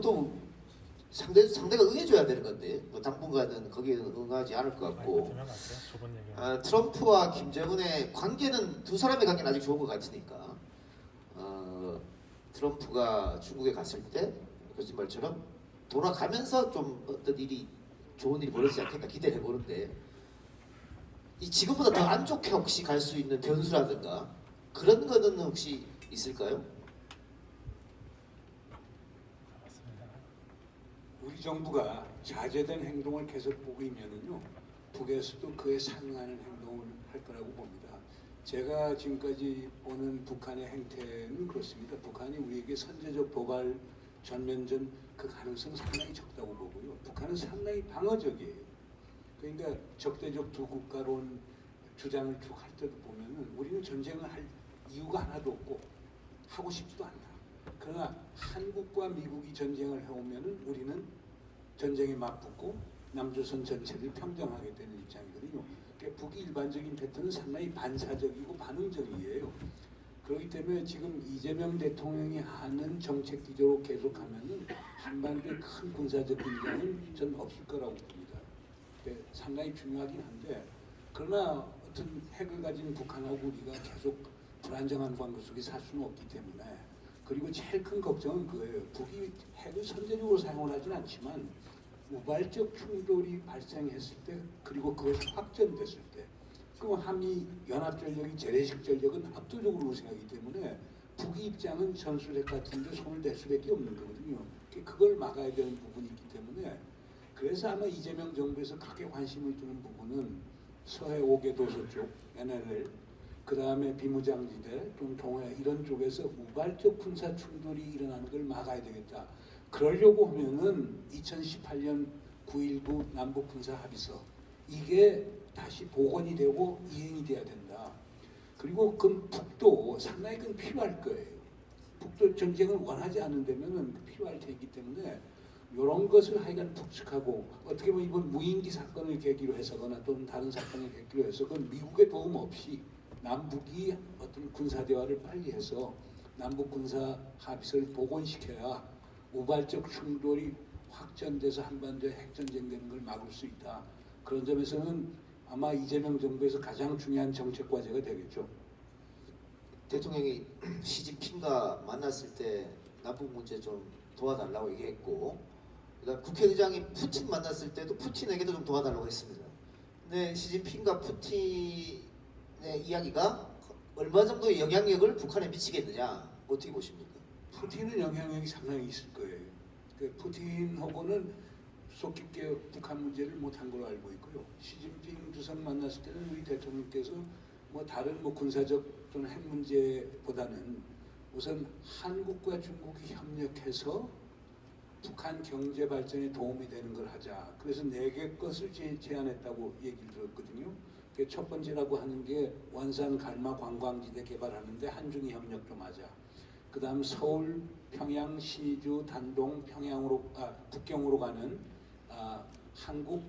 또 상대가 응해줘야 되는 건데 뭐 당분간은 거기에 응하지 않을 것 같고. 트럼프와 김정은의 관계는 두 사람의 관계는 아직 좋은 것 같으니까 트럼프가 중국에 갔을 때 교수말처럼 돌아가면서 좀 어떤 일이 좋은 일이 벌어지지 않겠다 기대를 해보는데, 이 지금보다 더 안 좋게 혹시 갈 수 있는 변수라든가 그런 거는 혹시 있을까요? 우리 정부가 자제된 행동을 계속 보이면은요, 북에서도 그에 상응하는 행동을 할 거라고 봅니다. 제가 지금까지 보는 북한의 행태는 그렇습니다. 북한이 우리에게 선제적 도발 전면전 그 가능성 상당히 적다고 보고요. 북한은 상당히 방어적이에요. 그러니까 적대적 두 국가론 주장을 쭉 할 때도 보면은 우리는 전쟁을 할 이유가 하나도 없고 하고 싶지도 않다. 그러나 한국과 미국이 전쟁을 해오면은 우리는 전쟁에 맞붙고 남조선 전체를 평정하게 되는 입장이거든요. 그러니까 북이 일반적인 패턴은 상당히 반사적이고 반응적이에요. 그렇기 때문에 지금 이재명 대통령이 하는 정책 기조로 계속하면은 한반도에 큰 군사적 긴장은 전 없을 거라고 봅니다. 상당히 중요하긴 한데, 그러나 어떤 핵을 가진 북한하고 우리가 계속 불안정한 관계 속에 살 수는 없기 때문에, 그리고 제일 큰 걱정은 그거예요. 북이 핵을 선제적으로 사용을 하진 않지만 우발적 충돌이 발생했을 때, 그리고 그것이 확전됐을 때, 그럼 한미 연합전력이 재래식 전력은 압도적으로 우세하기 때문에 북의 입장은 전술핵 같은 데 손을 댈 수밖에 없는 거거든요. 그걸 막아야 되는 부분이 있기 때문에, 그래서 아마 이재명 정부에서 크게 관심을 두는 부분은 서해 5개 도서 쪽, NLL, 그 다음에 비무장지대, 좀 동해 이런 쪽에서 우발적 군사 충돌이 일어나는 걸 막아야 되겠다. 그러려고 하면은 2018년 9.19 남북 군사 합의서 이게 다시 복원이 되고 이행이 돼야 된다. 그리고 그 북도 상당히 그 필요할 거예요. 북도 전쟁을 원하지 않는다면은 필요할 테기 때문에 이런 것을 하여간 북측하고, 어떻게 보면 이번 무인기 사건을 계기로 해서거나 또는 다른 사건을 계기로 해서 그건 미국의 도움 없이 남북이 어떤 군사 대화를 빨리 해서 남북 군사 합의서를 복원시켜야 우발적 충돌이 확전돼서 한반도에 핵전쟁 되는 걸 막을 수 있다. 그런 점에서는 아마 이재명 정부에서 가장 중요한 정책 과제가 되겠죠. 대통령이 시진핑과 만났을 때 남북 문제 좀 도와달라고 얘기했고, 그다음 국회의장이 푸틴 만났을 때도 푸틴에게도 좀 도와달라고 했습니다. 근데 시진핑과 푸틴의 이야기가 얼마 정도의 영향력을 북한에 미치겠느냐, 어떻게 보십니까? 푸틴은 영향력이 상당히 있을 거예요. 그 푸틴하고는 속 깊게 북한 문제를 못한 걸로 알고 있고요. 시진핑 주석 만났을 때는 우리 대통령께서 뭐 다른 뭐 군사적 또는 핵 문제보다는 우선 한국과 중국이 협력해서 북한 경제 발전에 도움이 되는 걸 하자. 그래서 4개 것을 제안했다고 얘기를 들었거든요. 첫 번째라고 하는 게 원산 갈마 관광지대 개발하는데 한중이 협력 좀 하자. 그 다음 서울, 평양, 신의주, 단동, 평양으로 북경으로 가는 한국,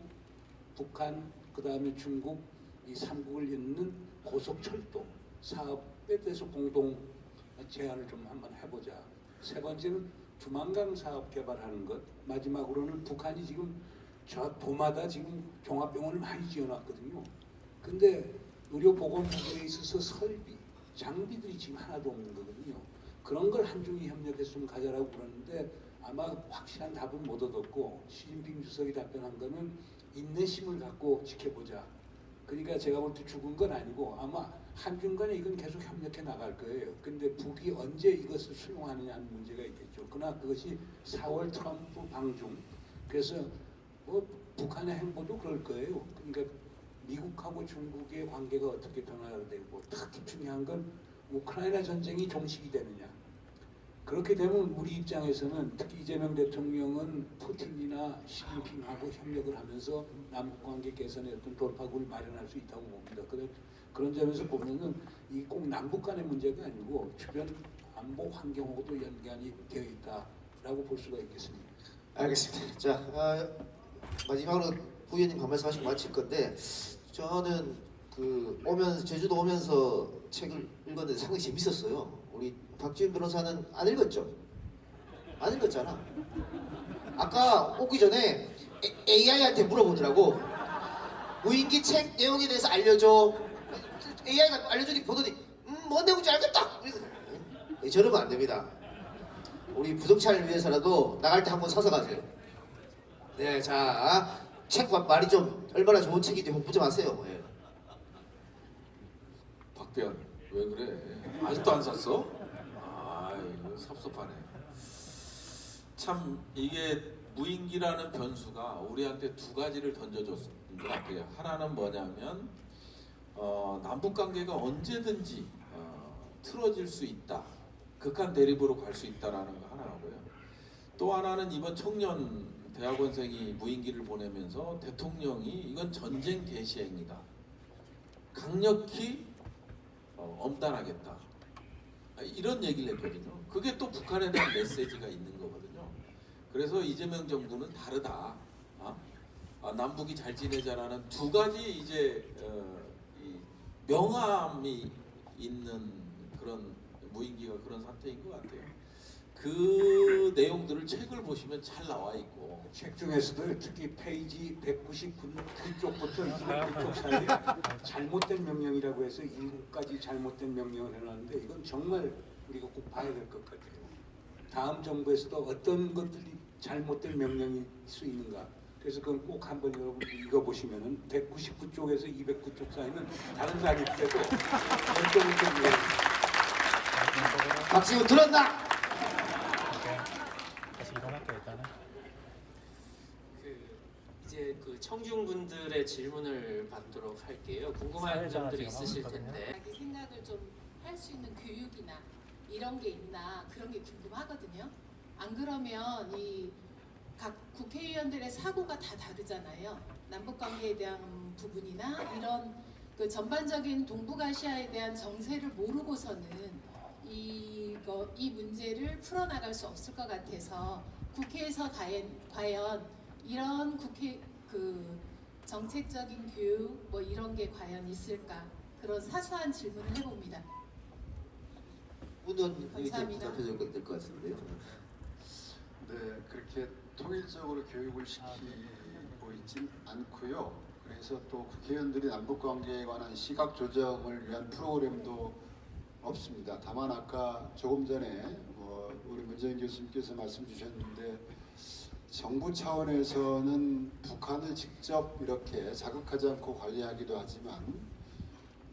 북한, 그 다음에 중국 이 3국을 잇는 고속철도 사업에 대해서 공동 제안을 좀 한번 해보자. 세 번째는 두만강 사업 개발하는 것. 마지막으로는 북한이 지금 저 도마다 지금 종합병원을 많이 지어놨거든요. 근데 의료보건 부분에 있어서 설비, 장비들이 지금 하나도 없는 거거든요. 그런 걸 한중이 협력해서 좀 가자라고 그러는데 아마 확실한 답은 못 얻었고, 시진핑 주석이 답변한 거는 인내심을 갖고 지켜보자. 그러니까 제가 볼 때 죽은 건 아니고 아마 한중 간에 이건 계속 협력해 나갈 거예요. 근데 북이 언제 이것을 수용하느냐는 문제가 있겠죠. 그러나 그것이 4월 트럼프 방중, 그래서 뭐 북한의 행보도 그럴 거예요. 그러니까 미국하고 중국의 관계가 어떻게 변화가 되고, 특히 중요한 건 우크라이나 전쟁이 종식이 되느냐. 그렇게 되면 우리 입장에서는 특히 이재명 대통령은 푸틴이나 시진핑하고 협력을 하면서 남북관계 개선의 어떤 돌파구를 마련할 수 있다고 봅니다. 그런 점에서 보면은 이 꼭 남북 간의 문제가 아니고 주변 안보 환경하고도 연관이 되어 있다라고 볼 수가 있겠습니다. 알겠습니다. 자, 마지막으로 부위원님 한 말씀 하시고 마칠 건데, 저는 제주도 오면서 책을 읽었는데 상당히 재밌었어요. 우리 박지훈 변호사는 안 읽었죠? 안 읽었잖아. 아까 오기 전에 AI한테 물어보더라고. 무인기 책 내용에 대해서 알려줘. AI가 알려주니 보더니 뭔 내용인지 알겠다. 저러면 안 됩니다. 우리 부동산을 위해서라도 나갈 때 한번 사서 가세요. 네, 자, 책 말이 좀 얼마나 좋은 책인지 홍보 좀 하세요. 예. 박배현 왜 그래? 아직도 안 샀어? 아 이거 섭섭하네. 참 이게 무인기라는 변수가 우리한테 두 가지를 던져줬던 것 같아요. 하나는 뭐냐면 남북 관계가 언제든지 틀어질 수 있다. 극한 대립으로 갈 수 있다라는 거 하나고요. 또 하나는 이번 청년 대학원생이 무인기를 보내면서 대통령이 이건 전쟁 개시행위다. 강력히 엄단하겠다. 이런 얘기를 했거든요. 그게 또 북한에 대한 메시지가 있는 거거든요. 그래서 이재명 정부는 다르다. 남북이 잘 지내자라는 두 가지 이제 이 명암이 있는 그런 무인기가 그런 상태인 것 같아요. 그 내용들을 책을 보시면 잘 나와 있고 책 중에서도 특히 페이지 199쪽부터 209쪽 사이에 잘못된 명령이라고 해서 7가지 잘못된 명령을 해놨는데 이건 정말 우리가 꼭 봐야 될 것 같아요. 다음 정부에서도 어떤 것들이 잘못된 명령일 수 있는가. 그래서 그건 꼭 한번 여러분 읽어보시면은 199쪽에서 209쪽 사이는 다른 사람이 때도 결정을 좀 박지훈 들었나? 다시 일어날게요 일단은. 이제 그 청중분들의 질문을 받도록 할게요. 궁금한 사회자가 점들이 지금 있으실 하고 있거든요. 텐데. 자기 생각을 좀 할 수 있는 교육이나 이런 게 있나 그런 게 궁금하거든요. 안 그러면 이 각 국회의원들의 사고가 다 다르잖아요. 남북 관계에 대한 부분이나 이런 그 전반적인 동북아시아에 대한 정세를 모르고서는 이 문제를 풀어나갈 수 없을 것 같아서 국회에서 과연 이런 국회 그 정책적인 교육 뭐 이런 게 과연 있을까 그런 사소한 질문을 해봅니다. 문은 이렇게 감사합니다. 대답해 될 것 같은데요. 네, 그렇게 통일적으로 교육을 시키고 있진 않고요. 그래서 또 국회의원들이 남북 관계에 관한 시각 조정을 위한 프로그램도 없습니다. 다만 아까 조금 전에 우리 문재인 교수님께서 말씀 주셨는데 정부 차원에서는 북한을 직접 이렇게 자극하지 않고 관리하기도 하지만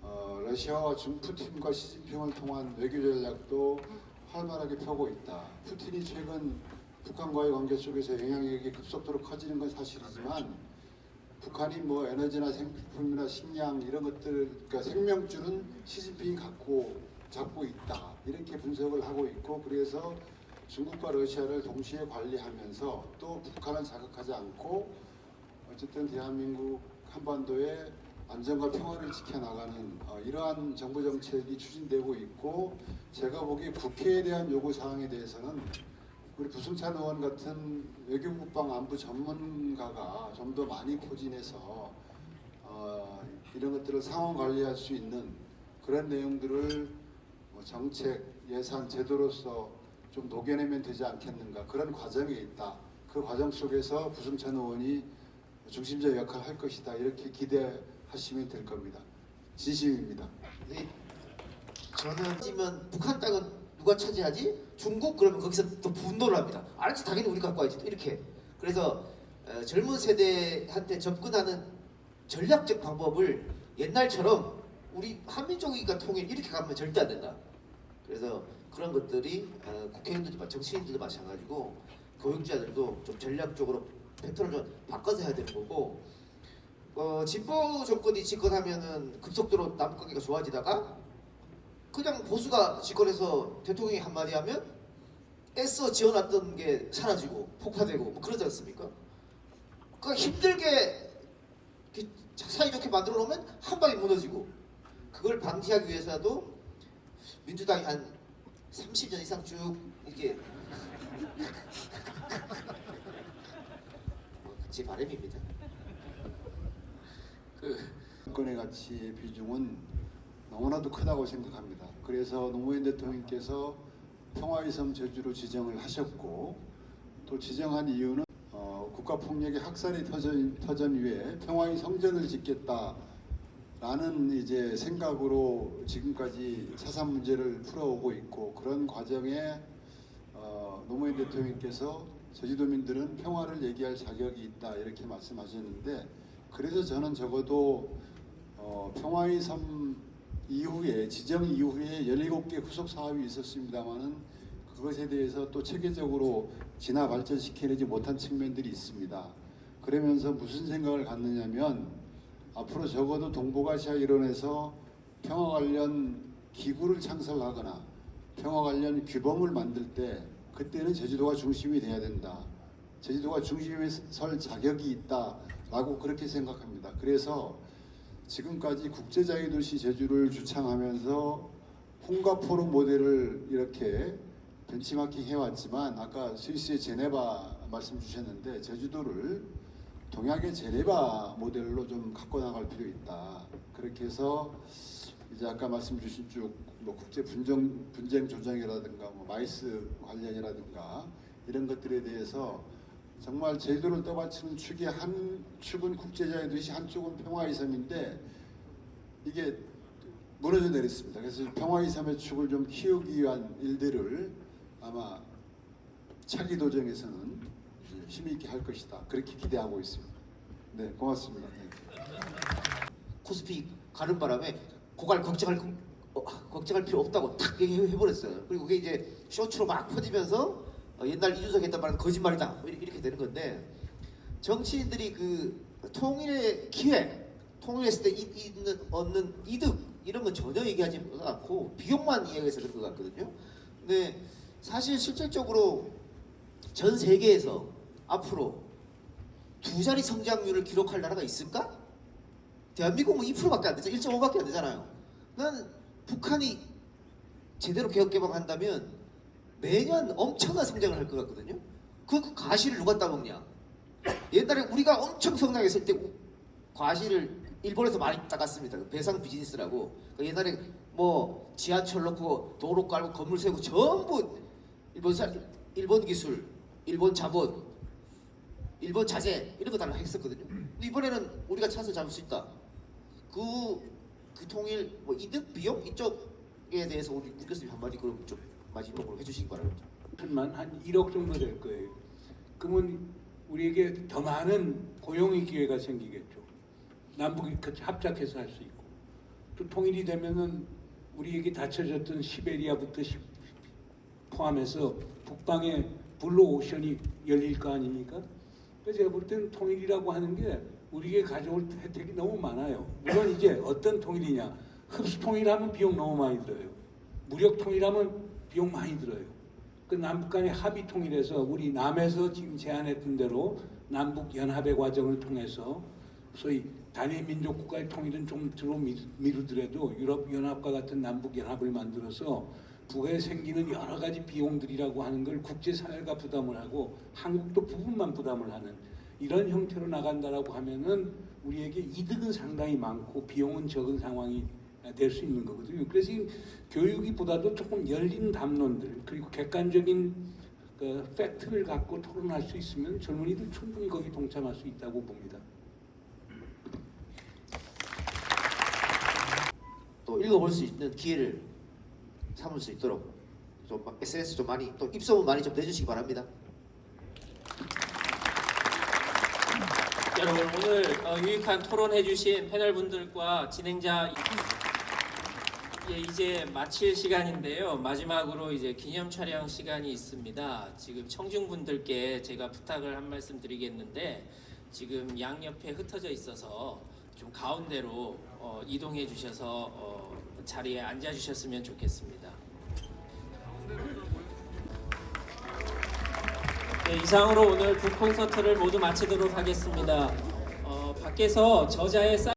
러시아와 푸틴과 시진핑을 통한 외교 전략도 활발하게 펴고 있다. 푸틴이 최근 북한과의 관계 속에서 영향력이 급속도로 커지는 건 사실이지만 북한이 뭐 에너지나 생필품이나 식량 이런 것들, 그러니까 생명줄은 시진핑이 잡고 있다. 이렇게 분석을 하고 있고 그래서 중국과 러시아를 동시에 관리하면서 또 북한을 자극하지 않고 어쨌든 대한민국 한반도의 안전과 평화를 지켜나가는 이러한 정부 정책이 추진되고 있고 제가 보기에 국회에 대한 요구 사항에 대해서는 우리 부승찬 의원 같은 외교국방 안보 전문가가 좀 더 많이 포진해서 이런 것들을 상황 관리할 수 있는 그런 내용들을 정책, 예산, 제도로서 좀 녹여내면 되지 않겠는가 그런 과정에 있다. 그 과정 속에서 부승찬 의원이 중심적 역할을 할 것이다. 이렇게 기대하시면 될 겁니다. 진심입니다. 네. 저는 지금 북한 땅은 누가 차지하지? 중국? 그러면 거기서 또 분노를 합니다. 알았지, 당연히 우리 갖고 와야지. 이렇게. 그래서 젊은 세대한테 접근하는 전략적 방법을 옛날처럼 우리 한민족이니까 통일 이렇게 가면 절대 안 된다. 그래서 그런 것들이 국회의원들도 정치인들도 마찬가지고 교육자들도 좀 전략적으로 패턴을 좀 바꿔서 해야 되는 거고 진보 정권이 집권하면은 급속도로 남북 관계가 좋아지다가 그냥 보수가 집권해서 대통령이 한마디 하면 애써 지어놨던 게 사라지고 폭파되고 뭐 그러지 않습니까? 그러니까 힘들게 사이좋게 만들어 놓으면 한 방에 무너지고 그걸 방지하기 위해서도 민주당이 한 30년 이상 쭉 이렇게 제 바람입니다. 정권의 가치의 비중은 너무나도 크다고 생각합니다. 그래서 노무현 대통령께서 평화의 섬 제주로 지정을 하셨고 또 지정한 이유는 국가폭력의 학살이 터전 위에 평화의 성전을 짓겠다라는 이제 생각으로 지금까지 사산 문제를 풀어오고 있고 그런 과정에 노무현 대통령께서 제주도민들은 평화를 얘기할 자격이 있다 이렇게 말씀하셨는데 그래서 저는 적어도 평화의 섬 이후에 지정 이후에 17개 후속 사업이 있었습니다만은 그것에 대해서 또 체계적으로 진화 발전시켜내지 못한 측면들이 있습니다. 그러면서 무슨 생각을 갖느냐면 앞으로 적어도 동북아시아 일원에서 평화 관련 기구를 창설하거나 평화 관련 규범을 만들 때 그때는 제주도가 중심이 돼야 된다. 제주도가 중심에 설 자격이 있다라고 그렇게 생각합니다. 그래서 지금까지 국제자유도시 제주를 주창하면서 콩가포rum 모델을 이렇게 벤치마킹 해왔지만 아까 스위스의 제네바 말씀 주셨는데 제주도를 동양의 제네바 모델로 좀 갖고 나갈 필요 있다. 그렇게 해서 이제 아까 말씀 주신 쭉 뭐 국제 분쟁 조정이라든가 뭐 마이스 관련이라든가 이런 것들에 대해서 정말 제주도를 떠받치는 축의 한 축은 국제자유도시, 한쪽은 평화의 섬인데 이게 무너져 내렸습니다. 그래서 평화의 섬의 축을 좀 키우기 위한 일들을 아마 차기 도정에서는 힘 있게 할 것이다. 그렇게 기대하고 있습니다. 네, 고맙습니다. 네. 코스피 가는 바람에 고갈 걱정할 필요 없다고 탁 얘기해버렸어요. 그리고 그게 이제 쇼츠로 막 퍼지면서 옛날 이준석 했던 말은 거짓말이다 이렇게 되는 건데 정치인들이 그 통일의 기회, 통일했을 때 얻는 이득 이런 건 전혀 얘기하지 않고 비용만 이야기해서 그런 것 같거든요. 근데 사실 실질적으로 전 세계에서 앞으로 두 자리 성장률을 기록할 나라가 있을까? 대한민국은 2%밖에 안 되죠. 1.5밖에 안 되잖아요. 난 북한이 제대로 개혁 개방한다면 매년 엄청난 성장을 할 것 같거든요. 그 과실을 누가 따먹냐? 옛날에 우리가 엄청 성장했을 때 과실을 일본에서 많이 따갔습니다. 배상 비즈니스라고. 옛날에 뭐 지하철 넣고 도로 깔고 건물 세우고 전부 일본 기술, 일본 자본, 일본 자재 이런 거 달라 했었거든요. 근데 이번에는 우리가 차서 잡을 수 있다. 그 통일 뭐 이득 비용 이쪽에 대해서 우리 교수님 한마디 그럼 좀 마지막으로 해주시기 바랍니다. 한 1억 정도 될 거예요. 그러면 우리에게 더 많은 고용의 기회가 생기겠죠. 남북이 같이 합작해서 할 수 있고 또 통일이 되면은 우리에게 닫혀졌던 시베리아부터 포함해서 북방에 블루 오션이 열릴 거 아닙니까? 그래서 제가 볼 때는 통일이라고 하는 게 우리에게 가져올 혜택이 너무 많아요. 물론 이제 어떤 통일이냐? 흡수 통일하면 비용 너무 많이 들어요. 무력 통일하면 비용 많이 들어요. 그 남북 간의 합의 통일에서 우리 남에서 지금 제안했던 대로 남북 연합의 과정을 통해서 소위 단일 민족 국가의 통일은 좀 뒤로 미루더라도 유럽 연합과 같은 남북 연합을 만들어서 북에 생기는 여러 가지 비용들이라고 하는 걸 국제사회가 부담을 하고 한국도 부분만 부담을 하는 이런 형태로 나간다라고 하면은 우리에게 이득은 상당히 많고 비용은 적은 상황이 될 수 있는 거거든요. 그래서 이 교육이보다도 조금 열린 담론들 그리고 객관적인 그 팩트를 갖고 토론할 수 있으면 젊은이들 충분히 거기 동참할 수 있다고 봅니다. 또 읽어볼 수 있는 기회를 삼을 수 있도록 좀 SNS 좀 많이 또 입소문 많이 좀 내주시기 바랍니다. 여러분 오늘 유익한 토론해주신 패널분들과 진행자 이제 마칠 시간인데요. 마지막으로 이제 기념 촬영 시간이 있습니다. 지금 청중분들께 제가 부탁을 한 말씀 드리겠는데 지금 양옆에 흩어져 있어서 좀 가운데로 이동해 주셔서 자리에 앉아 주셨으면 좋겠습니다. 네, 이상으로 오늘 북 콘서트를 모두 마치도록 하겠습니다. 밖에서 저자의